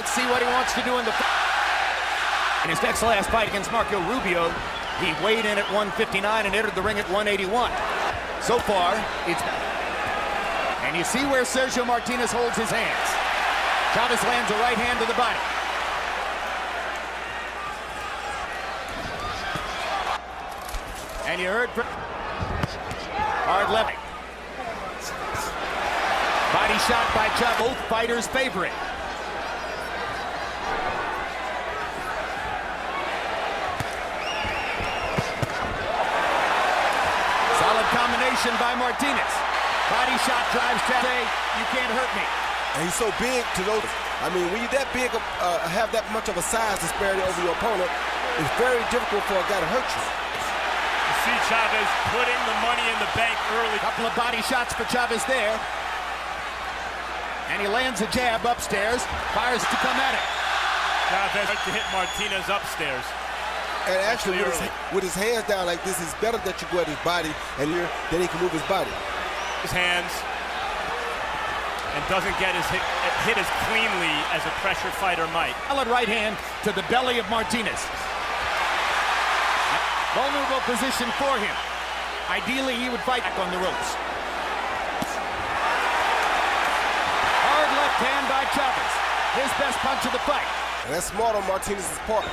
Let's see what he wants to do in the... In his next last fight against Marco Rubio, he weighed in at 159 and entered the ring at 181. So far, it's... And you see where Sergio Martinez holds his hands. Chavez lands a right hand to the body. And you heard from... Hard left. Body shot by Chavez, both fighters' favorite. Solid combination by Martinez. Body shot drives Chavez. You can't hurt me. And he's so big to those. I mean, when you're that big, have that much of a size disparity over your opponent, it's very difficult for a guy to hurt you. You see Chavez putting the money in the bank early. Couple of body shots for Chavez there. And he lands a jab upstairs, fires to come at it. Chavez like to hit Martinez upstairs. And actually, with his hands down like this, it's better that you go at his body, and then he can move his body. His hands, and doesn't get his hit as cleanly as a pressure fighter might. Solid right hand to the belly of Martinez. Vulnerable position for him. Ideally, he would fight back on the ropes. Hard left hand by Chavez. His best punch of the fight. And that's smart on Martinez's part.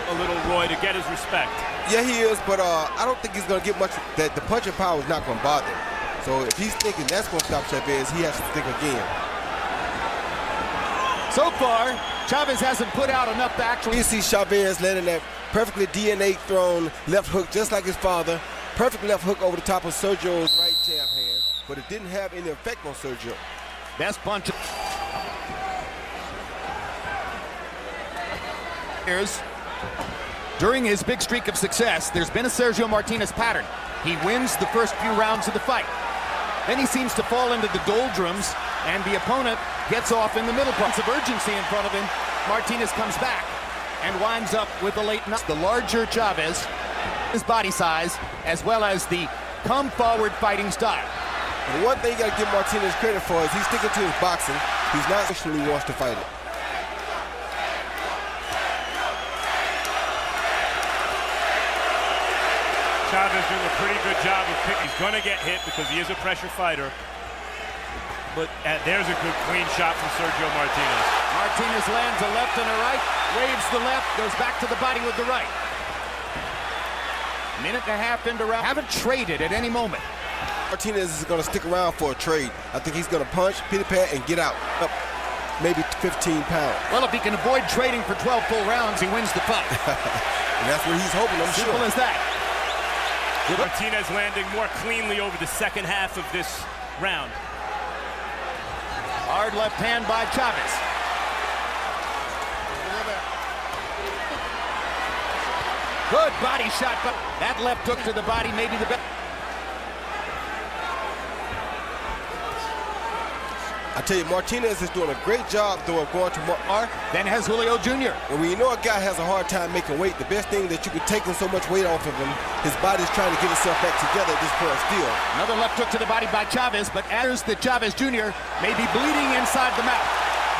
A little Roy to get his respect. Yeah, he is, but I don't think he's going to get much. That the punching power is not going to bother him. So if he's thinking that's going to stop Chavez, he has to think again. So far, Chavez hasn't put out enough to actually... You see Chavez landing that perfectly DNA thrown left hook, just like his father. Perfect left hook over the top of Sergio's right jab hand, but it didn't have any effect on Sergio. Best punch. During his big streak of success, there's been a Sergio Martinez pattern. He wins the first few rounds of the fight. Then he seems to fall into the doldrums, and the opponent gets off in the middle. Points of urgency in front of him. Martinez comes back and winds up with a late knock. The larger Chavez, his body size, as well as the come-forward fighting style. And one thing you got to give Martinez credit for is he's sticking to his boxing. He's not actually wants to fight it. Chavez doing a pretty good job of picking. He's going to get hit because he is a pressure fighter. But there's a good clean shot from Sergio Martinez. Martinez lands a left and a right, waves the left, goes back to the body with the right. Minute and a half into round. Haven't traded at any moment. Martinez is going to stick around for a trade. I think he's going to punch, pity pat, and get out. Up maybe 15 pounds. Well, if he can avoid trading for 12 full rounds, he wins the fight. And that's what he's hoping, I'm sure. Simple as that. Martinez landing more cleanly over the second half of this round. Hard left hand by Chavez. Good body shot, but that left hook to the body may be the best. I tell you, Martinez is doing a great job, though, of going to Mark. Then has Julio Jr. And when you know a guy has a hard time making weight, the best thing that you can take so much weight off of him, his body's trying to get itself back together at this point still. Another left hook to the body by Chavez, but as the Chavez Jr. may be bleeding inside the mouth.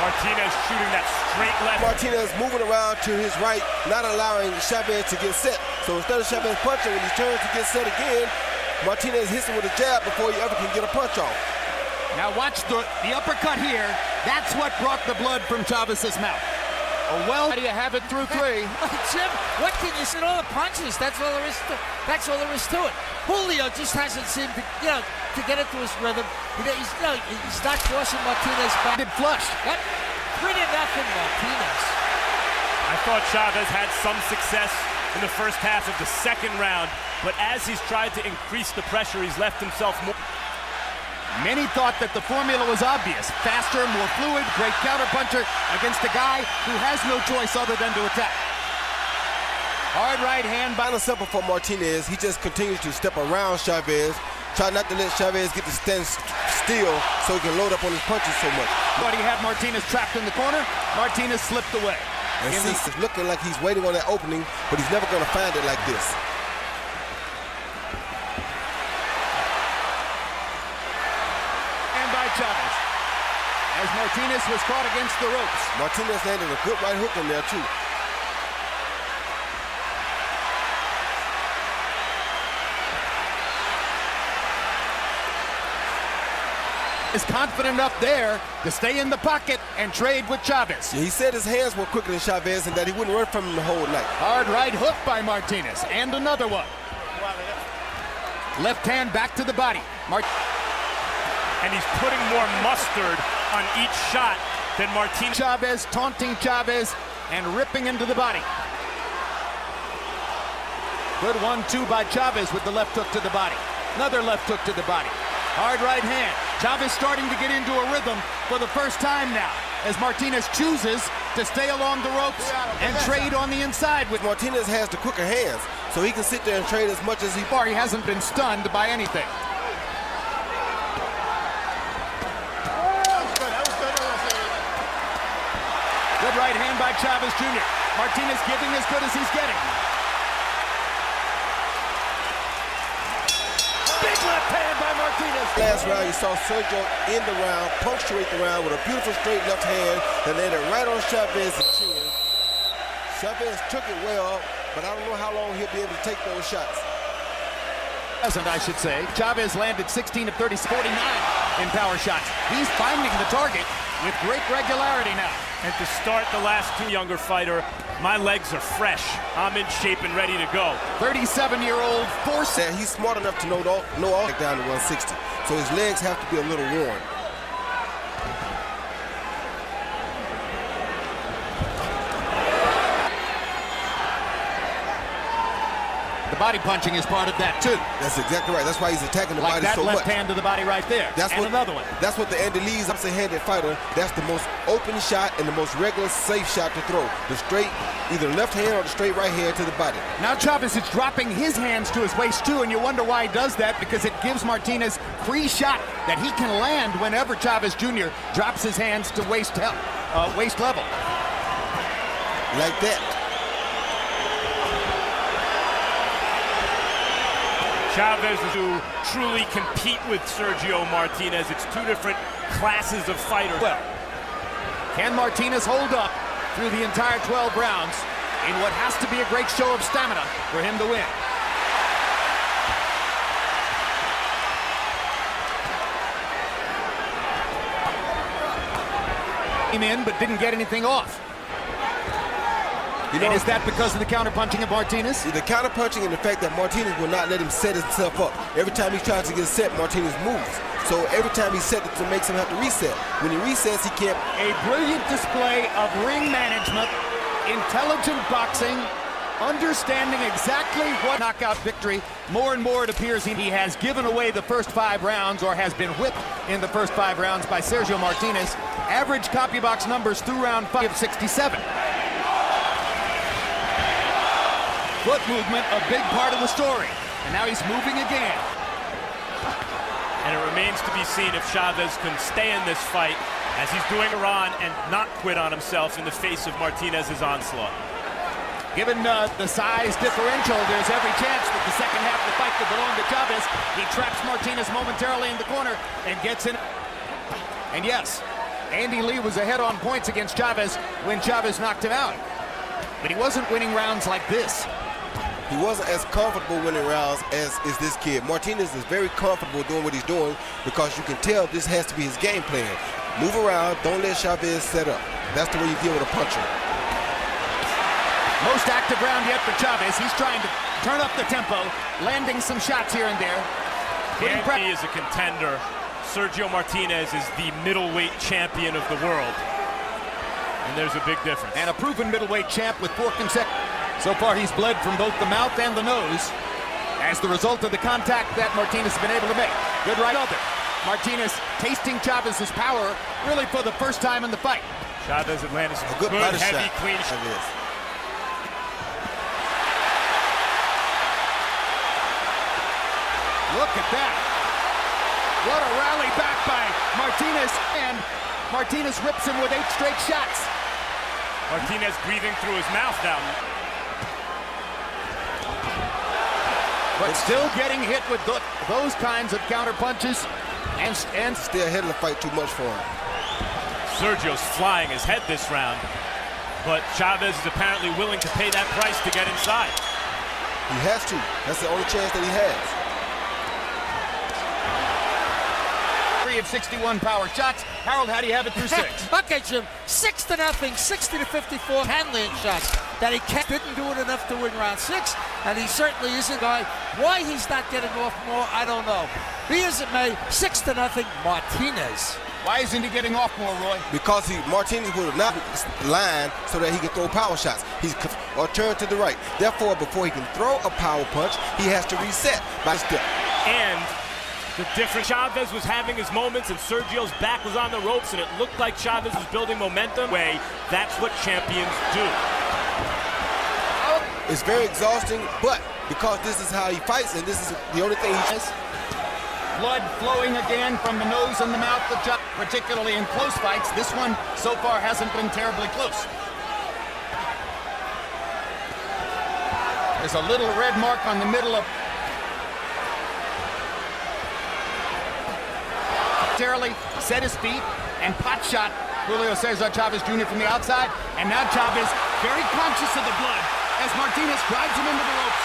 Martinez shooting that straight left. Martinez moving around to his right, not allowing Chavez to get set. So instead of Chavez punching, when he turns to get set again, Martinez hits him with a jab before he ever can get a punch off. Now watch the uppercut here. That's what brought the blood from Chavez's mouth. Oh, well, how do you have it through three? Jim, what can you say? All the punches. That's all there is to it. Julio just hasn't seemed to get it to his rhythm. He's not forcing Martinez back. Did flush. Yep. 3-0 Martinez. I thought Chavez had some success in the first half of the second round, but as he's tried to increase the pressure, he's left himself more. Many thought that the formula was obvious. Faster, more fluid, great counterpuncher against a guy who has no choice other than to attack. Hard right hand by Final simple for Martinez. He just continues to step around Chavez, try not to let Chavez get to stand still so he can load up on his punches so much. But he had Martinez trapped in the corner. Martinez slipped away. And see, it's looking like he's waiting on that opening, but he's never going to find it like this. Chavez as Martinez was caught against the ropes. Martinez landed a good right hook in there, too. Is confident up there to stay in the pocket and trade with Chavez. Yeah, he said his hands were quicker than Chavez and that he wouldn't run from him the whole night. Hard right hook by Martinez, and another one. Left hand back to the body. And he's putting more mustard on each shot than Martinez. Chavez taunting Chavez and ripping into the body. Good 1-2 by Chavez with the left hook to the body. Another left hook to the body. Hard right hand. Chavez starting to get into a rhythm for the first time now as Martinez chooses to stay along the ropes and trade on the inside. With Martinez has the quicker hands, so he can sit there and trade as much as he... He hasn't been stunned by anything. Good right hand by Chavez Jr. Martinez giving as good as he's getting. Big left hand by Martinez. Last round, you saw Sergio end the round, punctuate the round with a beautiful straight left hand that landed right on Chavez's chin. Chavez took it well, but I don't know how long he'll be able to take those shots. I should say. Chavez landed 16 of 30, 49 in power shots. He's finding the target with great regularity now. And to start the last two, younger fighter, my legs are fresh. I'm in shape and ready to go. 37-year-old force. He's smart enough to know all down to 160, so his legs have to be a little worn. The body punching is part of that too. That's exactly right. That's why he's attacking the like body that so left much. hand to the body right there. Another one. That's what the Andy Lee's opposite-handed fighter. That's the most open shot and the most regular, safe shot to throw. The straight, either left hand or the straight right hand to the body. Now Chavez is dropping his hands to his waist too, and you wonder why he does that, because it gives Martinez free shot that he can land whenever Chavez Jr. drops his hands to waist level. Like that. Chavez to truly compete with Sergio Martinez. It's two different classes of fighter. Well, can Martinez hold up through the entire 12 rounds in what has to be a great show of stamina for him to win? Came in but didn't get anything off. And is that because of the counter-punching of Martinez? The counter-punching and the fact that Martinez will not let him set himself up. Every time he tries to get set, Martinez moves. So every time he sets it, it makes him have to reset. When he resets, he can't. A brilliant display of ring management, intelligent boxing, understanding exactly what knockout victory. More and more it appears he has given away the first 5 rounds, or has been whipped in the first 5 rounds by Sergio Martinez. Average CompuBox numbers through round 5 of 67. Foot movement, a big part of the story. And now he's moving again. And it remains to be seen if Chavez can stay in this fight as he's doing Iran and not quit on himself in the face of Martinez's onslaught. Given the size differential, there's every chance that the second half of the fight could belong to Chavez. He traps Martinez momentarily in the corner and gets in. And yes, Andy Lee was ahead on points against Chavez when Chavez knocked him out. But he wasn't winning rounds like this. He wasn't as comfortable winning rounds as is this kid. Martinez is very comfortable doing what he's doing because you can tell this has to be his game plan. Move around, don't let Chavez set up. That's the way you deal with a puncher. Most active round yet for Chavez. He's trying to turn up the tempo, landing some shots here and there. Andy is a contender. Sergio Martinez is the middleweight champion of the world. And there's a big difference. And a proven middleweight champ with 4 consecutive. So far, he's bled from both the mouth and the nose as the result of the contact that Martinez has been able to make. Good right other. Martinez tasting Chavez's power really for the first time in the fight. Chavez had landed some good heavy, shot. clean shot. Look at that. What a rally back by Martinez, and Martinez rips him with 8 straight shots. Martinez breathing through his mouth now. But still getting hit with those kinds of counter punches. And stay ahead of the fight too much for him. Sergio's flying his head this round, but Chavez is apparently willing to pay that price to get inside. He has to. That's the only chance that he has. 3 of 61 power shots. Harold, how do you have it through 6? Okay, Jim. 6-0, 60-54 handling shots. That he didn't do it enough to win round 6, and he certainly isn't a guy. Why he's not getting off more, I don't know. Be as it may, 6-0 Martinez. Why isn't he getting off more, Roy? Because Martinez would have not lined so that he can throw power shots. He's or turn to the right. Therefore, before he can throw a power punch, he has to reset by step. And the difference, Chavez was having his moments and Sergio's back was on the ropes, and it looked like Chavez was building momentum. That's what champions do. It's very exhausting, but because this is how he fights and this is the only thing he has. Blood flowing again from the nose and the mouth of Chavez, particularly in close fights. This one so far hasn't been terribly close. There's a little red mark on the middle of set his feet and pot shot Julio Cesar Chavez Jr. from the outside, and now Chavez very conscious of the blood as Martinez drives him into the ropes.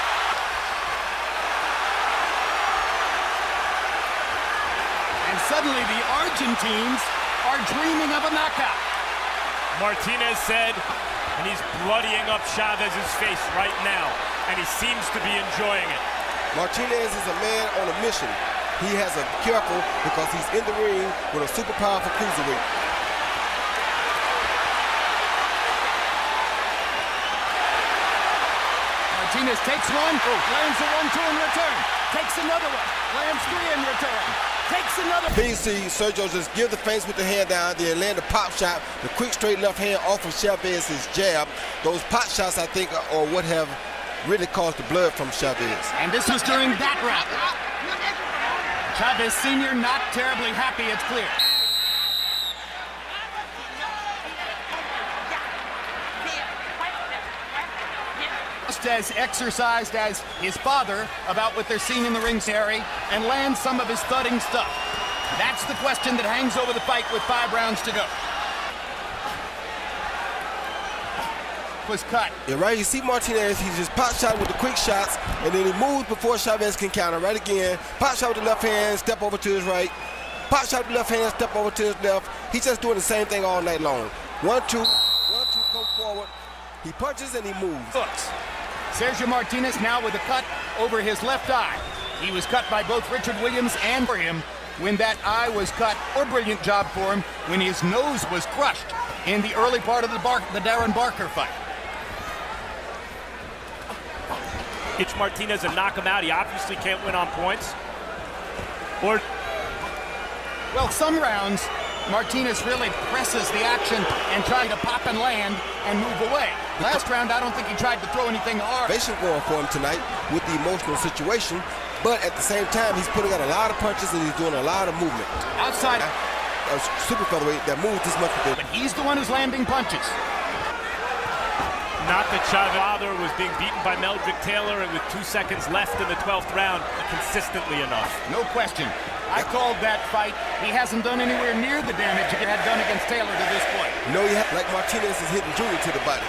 And suddenly the Argentines are dreaming of a knockout. Martinez said, and he's bloodying up Chavez's face right now, and he seems to be enjoying it. Martinez is a man on a mission. He has to be careful because he's in the ring with a super powerful cruiserweight. Martinez takes one, lands a 1-2 in return, takes another one, lands 3 in return, takes another. You see Sergio just give the face with the hand down, then land a pop shot, the quick straight left hand off of Chavez's jab. Those pot shots, I think, are what have really caused the blood from Chavez. And this was during that round. Chavez Sr. not terribly happy, it's clear. Just as exercised as his father about what they're seeing in the ring, Harry, and lands some of his thudding stuff. That's the question that hangs over the fight with 5 rounds to go. Was cut. Yeah, right. You see Martinez, he's just pot shot with the quick shots, and then he moves before Chavez can counter. Right again, pot shot with the left hand, step over to his right. Pot shot with the left hand, step over to his left. He's just doing the same thing all night long. 1-2, 1-2, come forward. He punches and he moves. Hooks. Sergio Martinez now with a cut over his left eye. He was cut by both Richard Williams and for him when that eye was cut, or brilliant job for him when his nose was crushed in the early part of the Darren Barker fight. Itch Martinez and knock him out. He obviously can't win on points. Well, some rounds, Martinez really presses the action and trying to pop and land and move away. Last round, I don't think he tried to throw anything hard. Going for him tonight with the emotional situation, but at the same time, he's putting out a lot of punches and he's doing a lot of movement. Outside, a super featherweight that moves this much. But he's the one who's landing punches. Not that Chavez father was being beaten by Meldrick Taylor and with 2 seconds left in the 12th round consistently enough. No question. I called that fight. He hasn't done anywhere near the damage he had done against Taylor to this point. No, like Martinez is hitting Junior to the body.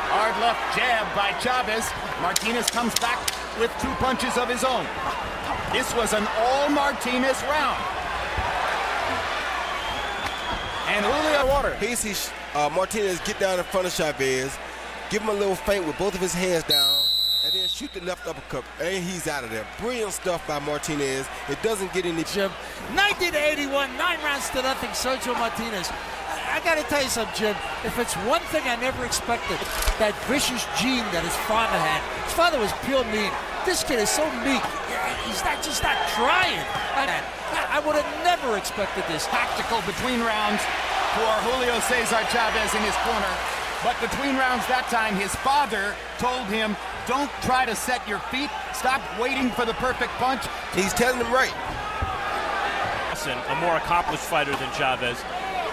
Hard left jab by Chavez. Martinez comes back with 2 punches of his own. This was an all Martinez round. And Julio Water. He sees Martinez get down in front of Chavez, give him a little feint with both of his hands down, and then shoot the left uppercut, and he's out of there. Brilliant stuff by Martinez. It doesn't get any. Jim, 90-81, 9 rounds to nothing, Sergio Martinez. I got to tell you something, Jim. If it's one thing I never expected, that vicious gene that his father had. His father was pure mean. This kid is so meek. He's just not trying. I would have never expected this. Tactical between rounds for Julio Cesar Chavez in his corner. But between rounds that time, his father told him, don't try to set your feet. Stop waiting for the perfect punch. He's telling him right. A more accomplished fighter than Chavez.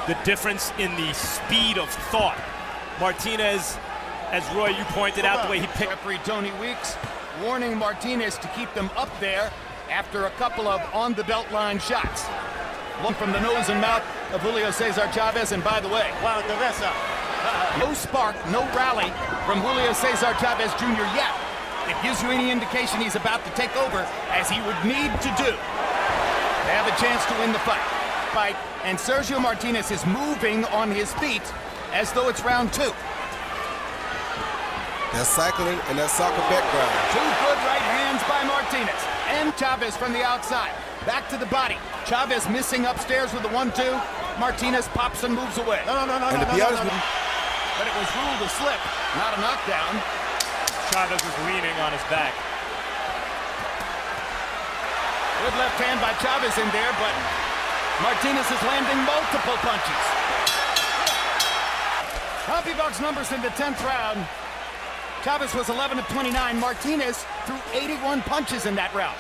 The difference in the speed of thought. Martinez, as Roy, you pointed out, the way he picked. Referee Tony Weeks warning Martinez to keep them up there after a couple of on-the-belt line shots. One from the nose and mouth of Julio Cesar Chavez, and by the way, Wow, cabeza. no spark, no rally from Julio Cesar Chavez Jr. yet. It gives you any indication he's about to take over, as he would need to do to have a chance to win the fight. And Sergio Martinez is moving on his feet as though it's round 2. That's cycling and that soccer background. 2 good right hands by Martinez. And Chavez from the outside. Back to the body. Chavez missing upstairs with the 1-2. Martinez pops and moves away. No. And to be honest with you, But it was ruled a slip, not a knockdown. Chavez is leaning on his back. Good left hand by Chavez in there, but Martinez is landing multiple punches. CompuBox numbers in the 10th round. Chavez was 11 of 29. Martinez threw 81 punches in that round.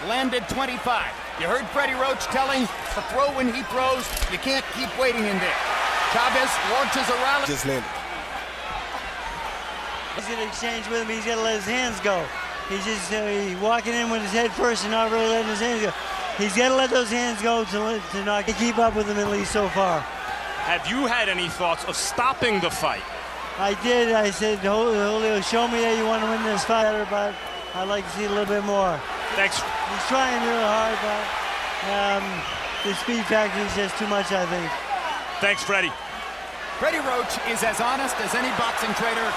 Landed 25. You heard Freddie Roach telling to throw when he throws. You can't keep waiting in there. Chavez launches a rally. just landed. He's going to exchange with him. He's got to let his hands go. He's just walking in with his head first and not really letting his hands go. He's got to let those hands go to not keep up with him, at least so far. Have you had any thoughts of stopping the fight? I did. I said, Julio, show me that you want to win this fight, but I'd like to see a little bit more. Thanks. He's trying real hard, but the speed factor is just too much, I think. Thanks, Freddie. Freddie Roach is as honest as any boxing trader.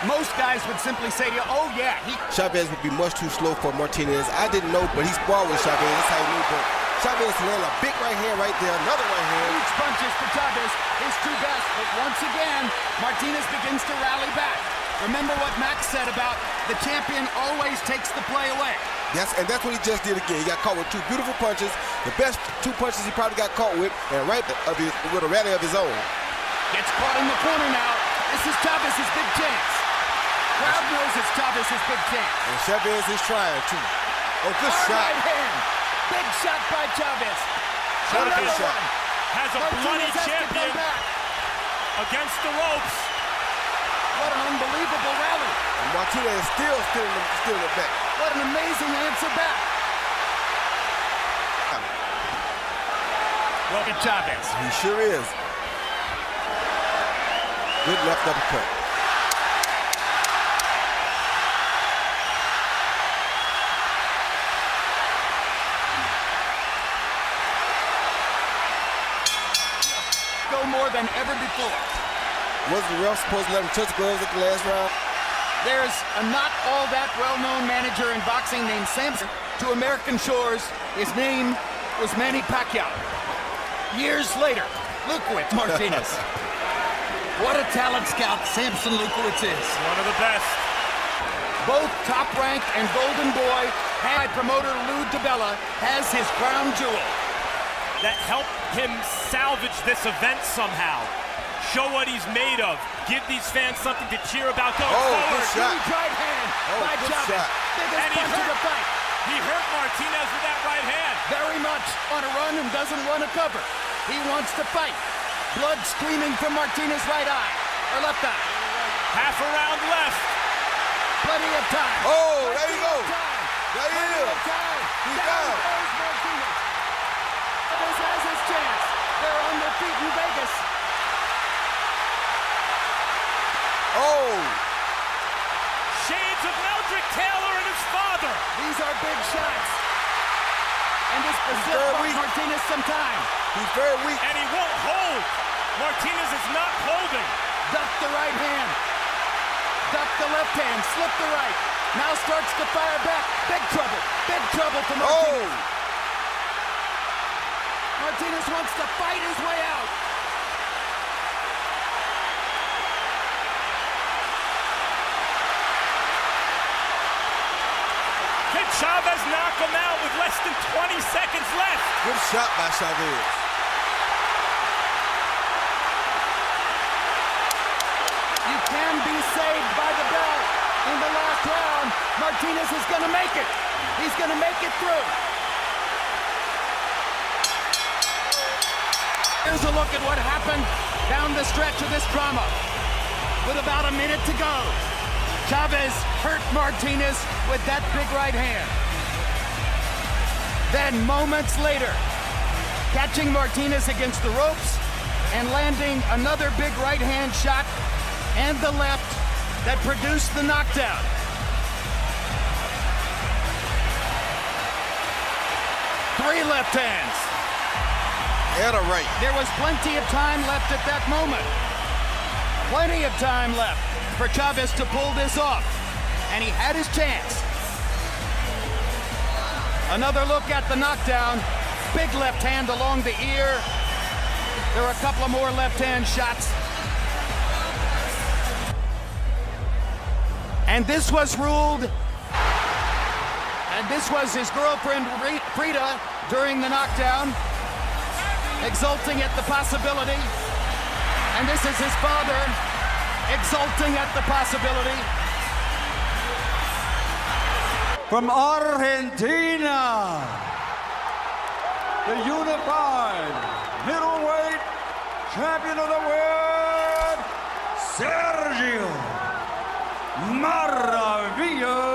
Most guys would simply say to you, oh yeah, Chavez would be much too slow for Martinez. I didn't know, but he sparred with Chavez. That's how he knew. But Chavez landed a big right hand right there, another right hand. huge punches for Chavez, his 2 best, but once again, Martinez begins to rally back. Remember what Max said about the champion always takes the play away. And that's what he just did again. He got caught with 2 beautiful punches, the best 2 punches he probably got caught with, and with a rally of his own. Gets caught in the corner now. This is Chavez's big chance. Crowd knows it's Chavez's big chance. And Chavez is trying to. Oh, good Hard shot. right hand. Big shot by Chavez. Chavez Another one. has a Martinez bloody has to champion come back. against the ropes. What an unbelievable rally. And Martinez is still in the back. What an amazing answer back. Look at Chavez. He sure is. Good left uppercut. Go more than ever before. Wasn't the ref supposed to let him touch gloves at the last round? There's a not all that well-known manager in boxing named Samson. To American shores, his name was Manny Pacquiao. Years later, Lukowitz Martinez. What a talent scout Samson Lukowitz is. One of the best. Both Top Rank and Golden Boy. High promoter Lou DiBella has his crown jewel. That helped him salvage this event somehow. Show what he's made of. Give these fans something to cheer about going forward. Good shot. Huge right hand by good Chavez. shot. Biggest And he punch of the fight. He hurt Martinez with that right hand. Very much on a run and doesn't want to cover. He wants to fight. Blood streaming from Martinez's right eye, or left eye. Half a round left. Plenty of time. Oh, there you go. Time. There he Plenty is. of time. He's Down down. goes Martinez. Chavez has his chance. They're on their feet in Vegas. Oh, Shades of Meldrick Taylor and his father. These are big shots. And this very Brazil weak. Martinez some time. he's very weak. And he won't hold. Martinez is not holding. Duck the right hand. Duck the left hand. Slip the right. Now starts to fire back. Big trouble. Big trouble for Martinez. Oh, Martinez wants to fight his way out. Can Chavez knock him out with less than 20 seconds left? good shot by Chavez. You can be saved by the bell in the last round. Martinez is going to make it. He's going to make it through. Here's a look at what happened down the stretch of this drama. With about a minute to go, Chavez hurt Martinez with that big right hand. Then moments later, catching Martinez against the ropes and landing another big right hand shot and the left that produced the knockdown. Three left hands. And a right. There was plenty of time left at that moment. Plenty of time left for Chavez to pull this off. And he had his chance. Another look at the knockdown. Big left hand along the ear. There were a couple of more left hand shots. And this was ruled, and this was his girlfriend Frida during the knockdown, exulting at the possibility. And this is his father, exulting at the possibility. From Argentina, the unified middleweight champion of the world, Sergio Martinez